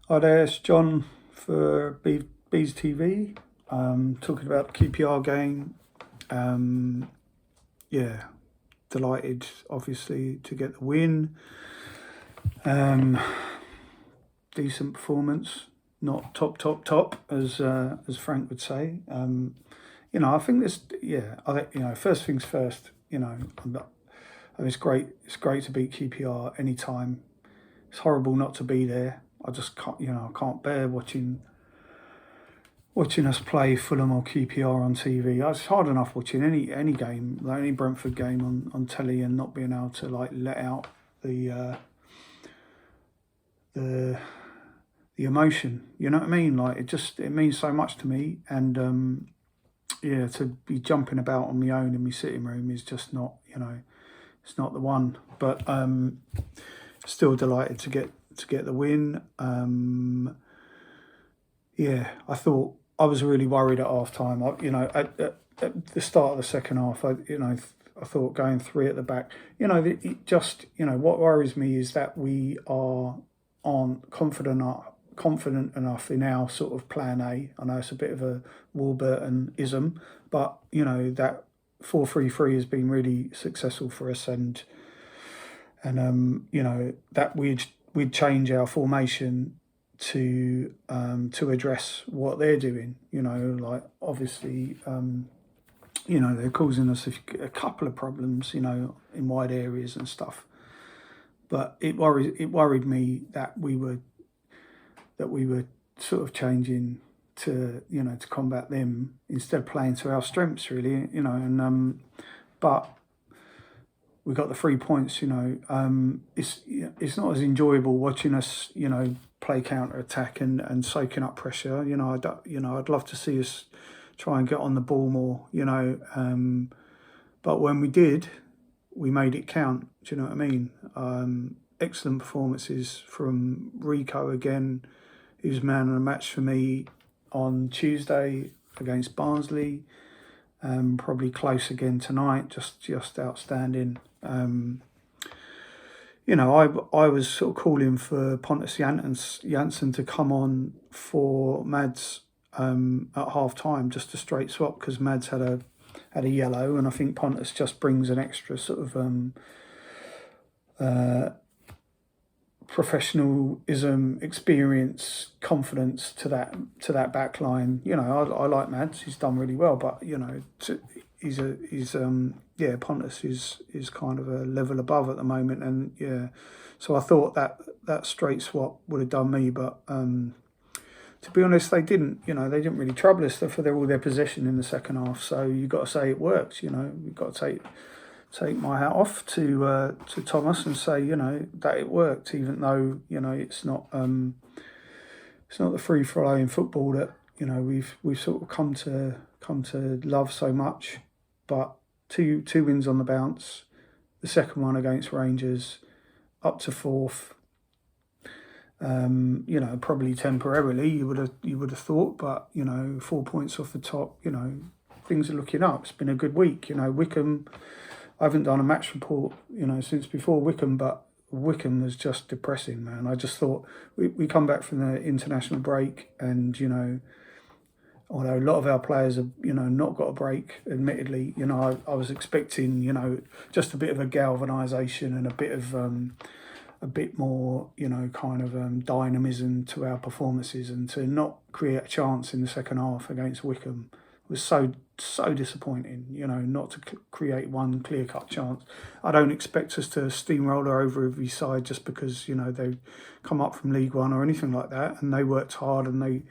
Hi there, it's John for BeesTV. Talking about the QPR game. Um, yeah, delighted obviously to get the win. Um, Decent performance, not top as Frank would say. I think this. Yeah, I think first things first. It's great. It's great to beat QPR anytime. It's horrible not to be there. I just can't. I can't bear watching us play Fulham or QPR on TV. It's hard enough watching any game, like any Brentford game on telly, and not being able to like let out the the emotion. You know what I mean? Like it means so much to me, and yeah, to be jumping about on my own in my sitting room is just not, it's not the one. But still delighted to get the win. Yeah, I thought I was really worried at half time. At the start of the second half, I thought going three at the back. What worries me is that we aren't confident enough in our sort of plan A. I know it's a bit of a Warburton-ism, but that 4-3-3 has been really successful for us, and that we'd change our formation to address what they're doing. Like obviously, they're causing us a couple of problems, in wide areas and stuff. But it worried me that we were sort of changing to combat them instead of playing to our strengths, really. But we got the 3 points. It's not as enjoyable watching us, play counter attack and soaking up pressure. I'd love to see us try and get on the ball more. But when we did, we made it count. Do you know what I mean? Excellent performances from Rico again. He was man of the match for me on Tuesday against Barnsley. Probably close again tonight. Just outstanding. I was sort of calling for Pontus Jansson to come on for Mads at half time, just a straight swap, because Mads had a yellow, and I think Pontus just brings an extra sort of professionalism, experience, confidence to that back line. I like Mads; he's done really well, but Pontus is kind of a level above at the moment, and yeah, so I thought that straight swap would have done me, but to be honest, they didn't. They didn't really trouble us for all their possession in the second half. So you've got to say it works. You've got to take my hat off to Thomas and say that it worked, even though it's not the free flowing football that we've sort of come to love so much. But two wins on the bounce, the second one against Rangers, up to fourth. Probably temporarily you would have thought, but 4 points off the top. Things are looking up. It's been a good week. Wickham. I haven't done a match report, since before Wickham, but Wickham was just depressing, man. I just thought we come back from the international break, and although a lot of our players have not got a break, admittedly, I was expecting just a bit of a galvanisation and a bit more kind of dynamism to our performances, and to not create a chance in the second half against Wickham was so disappointing. Not to create one clear-cut chance. I don't expect us to steamroller over every side just because they come up from League One or anything like that, and they worked hard and they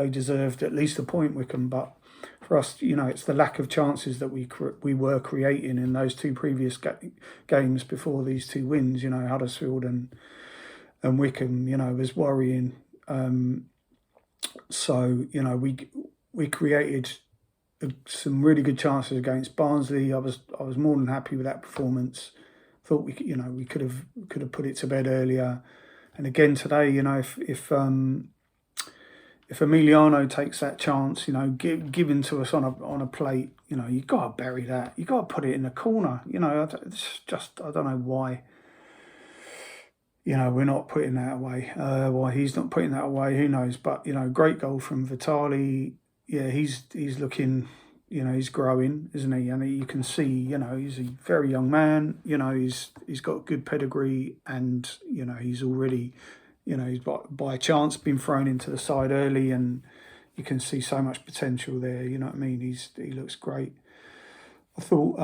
deserved at least a point, Wickham. But for us, it's the lack of chances that we were creating in those two previous games before these two wins. Huddersfield and Wickham, was worrying. So we created some really good chances against Barnsley. I was more than happy with that performance. Thought we could have put it to bed earlier. And again today, if Emiliano takes that chance, given to us on a plate, you got to bury that. You got to put it in the corner. It's just, I don't know why you know, we're not putting that away. Why he's not putting that away, who knows? But you know, great goal from Vitali. Yeah, he's looking, you know, he's growing, isn't he? And you can see, you know, he's a very young man. You know, he's got good pedigree, and you know, he's already, you know, he's by chance been thrown into the side early, and you can see so much potential there. You know what I mean? He looks great. I thought.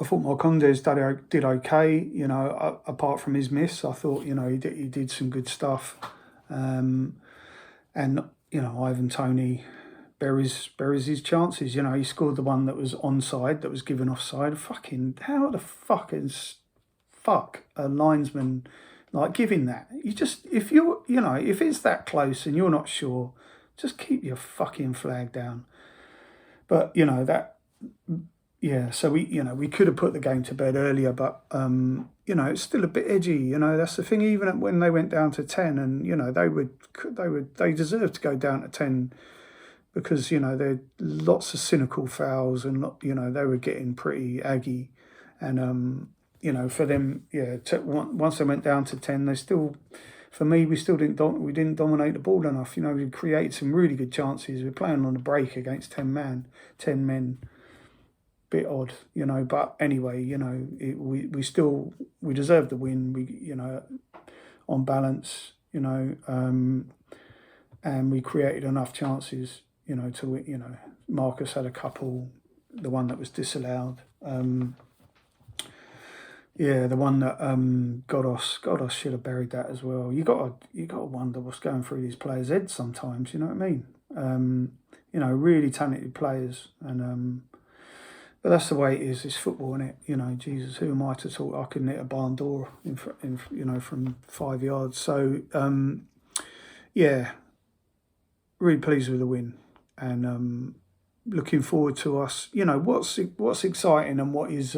I thought Marcondes did okay, you know, apart from his miss. I thought, you know, he did some good stuff. And, you know, Ivan Toney buries his chances. You know, he scored the one that was onside, that was given offside. Fucking, how the fuck a linesman like giving that? You just, if you're, you know, if it's that close and you're not sure, just keep your fucking flag down. But, you know, that, yeah, so we could have put the game to bed earlier, but you know, it's still a bit edgy. You know, that's the thing. Even when they went down to 10, and you know, they deserved to go down to 10 because you know there are lots of cynical fouls, and you know they were getting pretty aggy, and you know, for them, yeah, once they went down to 10, they still. For me, we still didn't dominate the ball enough. You know, we created some really good chances. We're playing on the break against 10 men. Bit odd, you know, but anyway, you know, we deserved the win. We, you know, on balance, you know, and we created enough chances, you know, to, you know, Marcus had a couple, the one that was disallowed. Yeah, the one that Godos should have buried that as well. You got to wonder what's going through these players' heads sometimes. You know what I mean? You know, really talented players, and but that's the way it is. It's football, isn't it? You know, Jesus, who am I to talk? I can hit a barn door in you know, from 5 yards. So yeah, really pleased with the win, and looking forward to us. You know, what's exciting and what is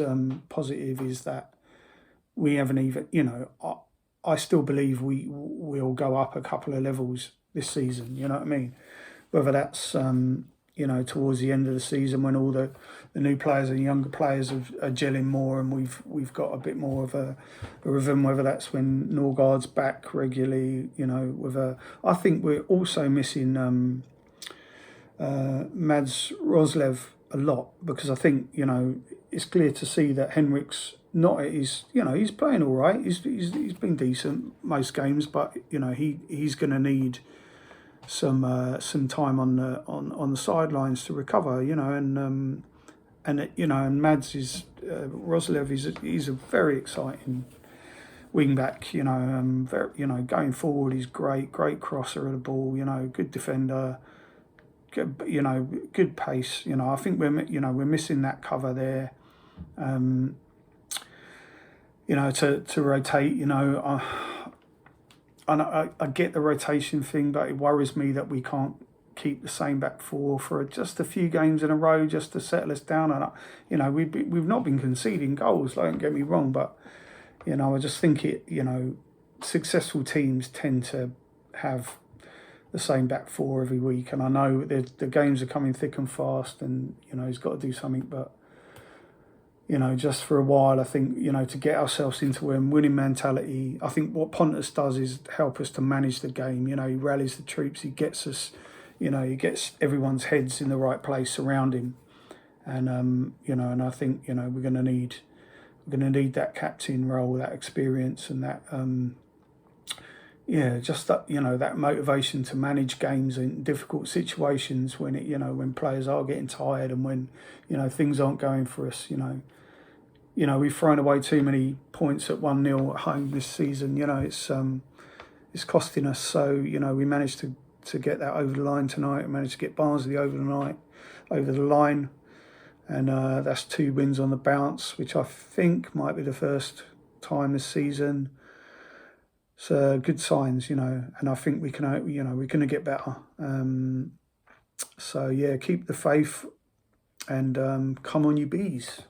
positive is that we haven't even. You know, I still believe we'll go up a couple of levels this season. You know what I mean? Whether that's you know, towards the end of the season when all the new players and younger players are gelling more, and we've got a bit more of a rhythm. Whether that's when Norgard's back regularly, you know, I think we're also missing Mads Roslev a lot, because I think, you know, it's clear to see that Henrik's not at his, you know, he's playing all right. He's been decent most games, but you know, he's going to need some time on the sidelines to recover, you know, and you know, and Mads is Roslev he's a very exciting wing back, you know, very, you know, going forward he's great crosser of the ball, you know, good defender, good, you know, good pace, you know. I think we're missing that cover there, you know, to rotate, you know. And I get the rotation thing, but it worries me that we can't keep the same back four for just a few games in a row just to settle us down. And you know, we've not been conceding goals. Don't get me wrong, but you know, I just think you know, successful teams tend to have the same back four every week. And I know the games are coming thick and fast, and you know, he's got to do something, but. You know, just for a while, I think, you know, to get ourselves into a winning mentality, I think what Pontus does is help us to manage the game. You know, he rallies the troops, he gets us, you know, he gets everyone's heads in the right place around him. And, you know, and I think, you know, we're going to need that captain role, that experience, and that, yeah, just that, you know, that motivation to manage games in difficult situations when you know, when players are getting tired and when, you know, things aren't going for us, you know. You know, we've thrown away too many points at 1-0 at home this season. You know, it's costing us. So, you know, we managed to get that over the line tonight. We managed to get Barnsley over the line. And that's 2 wins on the bounce, which I think might be the first time this season. So good signs, you know, and I think we can, you know, we're going to get better. So yeah, keep the faith, and come on, you bees.